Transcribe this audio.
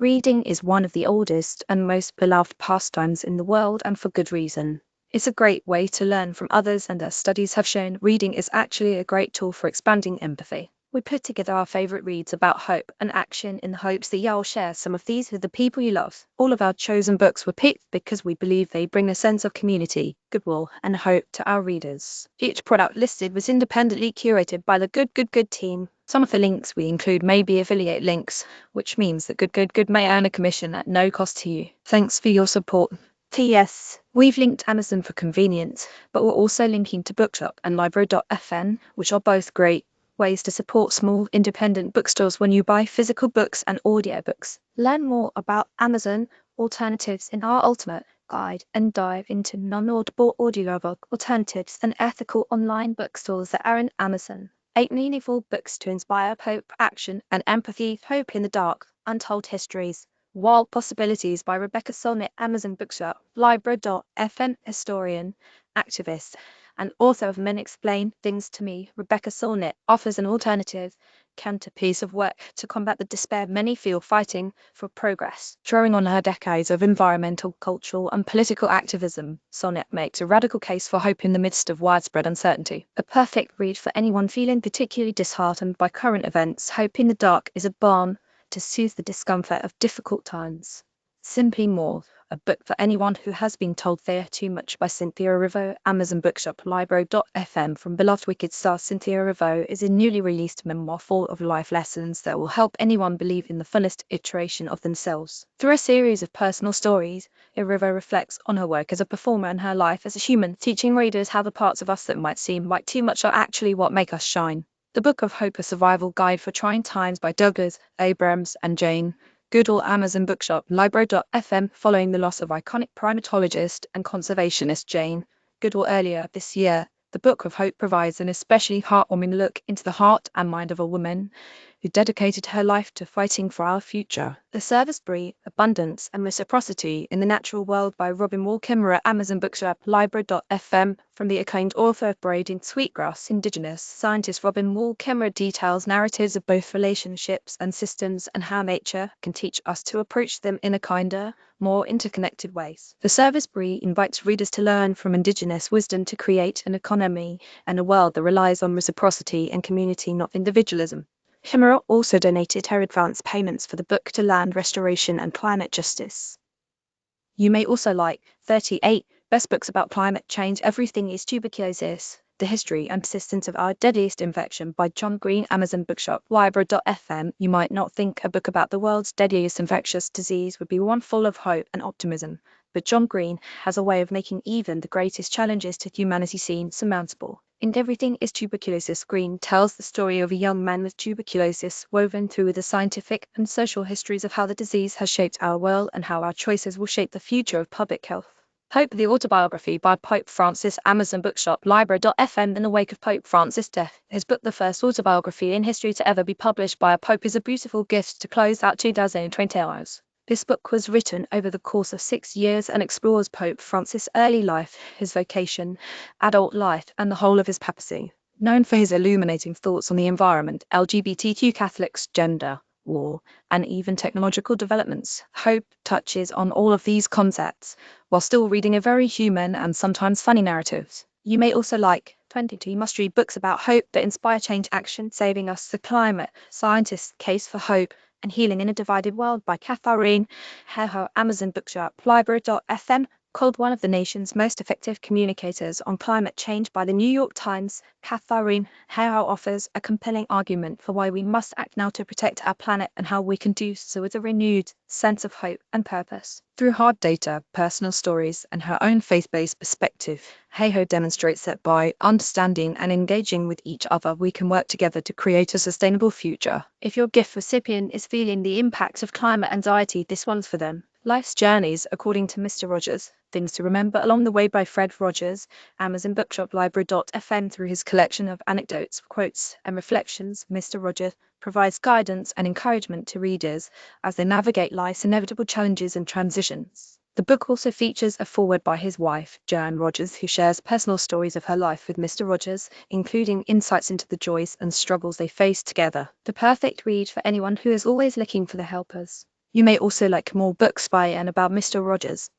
Reading is one of the oldest and most beloved pastimes in the world, and for good reason. It's a great way to learn from others, and as studies have shown, reading is actually a great tool for expanding empathy. We put together our favorite reads about hope and action in the hopes that you'll share some of these with the people you love. All of our chosen books were picked because we believe they bring a sense of community, goodwill, and hope to our readers. Each product listed was independently curated by the Good team. Some of the links we include may be affiliate links, which means that Good may earn a commission at no cost to you. Thanks for your support. P.S. We've linked Amazon for convenience, but we're also linking to Bookshop and Libro.fm, which are both great ways to support small independent bookstores when you buy physical books and audiobooks. Learn more about Amazon alternatives in our ultimate guide and dive into non-audible audiobook alternatives and ethical online bookstores that are in Amazon. 8 meaningful books to inspire hope, action, and empathy. Hope in the Dark, Untold Histories. Wild Possibilities by Rebecca Solnit. Amazon Bookshop. Libro.fm historian, activist, and author of Men Explain Things to Me. Rebecca Solnit offers an alternative counterpiece of work to combat the despair many feel fighting for progress. Drawing on her decades of environmental, cultural, and political activism, Solnit makes a radical case for hope in the midst of widespread uncertainty. A perfect read for anyone feeling particularly disheartened by current events. Hope in the Dark is a balm to soothe the discomfort of difficult times. Simply More, a book for anyone who has been told they are too much by Cynthia Erivo. Amazon Bookshop. Libro.fm. From beloved Wicked star Cynthia Erivo is a newly released memoir full of life lessons that will help anyone believe in the fullest iteration of themselves. Through a series of personal stories, Erivo reflects on her work as a performer and her life as a human, teaching readers how the parts of us that might seem like too much are actually what make us shine. The Book of Hope, a survival guide for trying times by Douglas Abrams and Jane Goodall. Amazon Bookshop. Libro.fm. Following the loss of iconic primatologist and conservationist Jane Goodall earlier this year, the Book of Hope provides an especially heartwarming look into the heart and mind of a woman who dedicated her life to fighting for our future. The Service-Bree, Abundance and Reciprocity in the Natural World by Robin Wall Kimmerer. Amazon Bookshop. Libro.fm. From the acclaimed author of Braiding Sweetgrass, Indigenous scientist Robin Wall Kimmerer details narratives of both relationships and systems and how nature can teach us to approach them in a kinder, more interconnected ways. The Service-Bree invites readers to learn from Indigenous wisdom to create an economy and a world that relies on reciprocity and community, not individualism. Kimmerer also donated her advance payments for the book to land restoration and climate justice. You may also like 38 Best Books About Climate Change. Everything is Tuberculosis, The History and Persistence of Our Deadliest Infection by John Green. Amazon Bookshop. Libro.fm. You might not think a book about the world's deadliest infectious disease would be one full of hope and optimism, but John Green has a way of making even the greatest challenges to humanity seem surmountable. In Everything is Tuberculosis, Green tells the story of a young man with tuberculosis, woven through the scientific and social histories of how the disease has shaped our world and how our choices will shape the future of public health. Hope, the Autobiography by Pope Francis. Amazon Bookshop. Libro.fm. In the wake of Pope Francis' death, his book, the first autobiography in history to ever be published by a pope, is a beautiful gift to close out 2020 hours. This book was written over the course of 6 years and explores Pope Francis' early life, his vocation, adult life, and the whole of his papacy. Known for his illuminating thoughts on the environment, LGBTQ Catholics, gender, war, and even technological developments, Hope touches on all of these concepts, while still reading a very human and sometimes funny narratives. You may also like 22 must-read books about hope that inspire change action, saving us the climate, scientists' case for hope, and Healing in a Divided World by Katharine Hayhoe. Amazon Bookshop. Libro.fm. Called one of the nation's most effective communicators on climate change by the New York Times, Katharine Hayhoe offers a compelling argument for why we must act now to protect our planet and how we can do so with a renewed sense of hope and purpose. Through hard data, personal stories, and her own faith-based perspective, Hayhoe demonstrates that by understanding and engaging with each other, we can work together to create a sustainable future. If your gift recipient is feeling the impacts of climate anxiety, this one's for them. Life's Journeys, according to Mr. Rogers, Things to Remember Along the Way by Fred Rogers. Amazon Bookshop. Libro.fm. Through his collection of anecdotes, quotes, and reflections, Mr. Rogers provides guidance and encouragement to readers as they navigate life's inevitable challenges and transitions. The book also features a foreword by his wife, Joan Rogers, who shares personal stories of her life with Mr. Rogers, including insights into the joys and struggles they face together. The perfect read for anyone who is always looking for the helpers. You may also like more books by and about Mr. Rogers.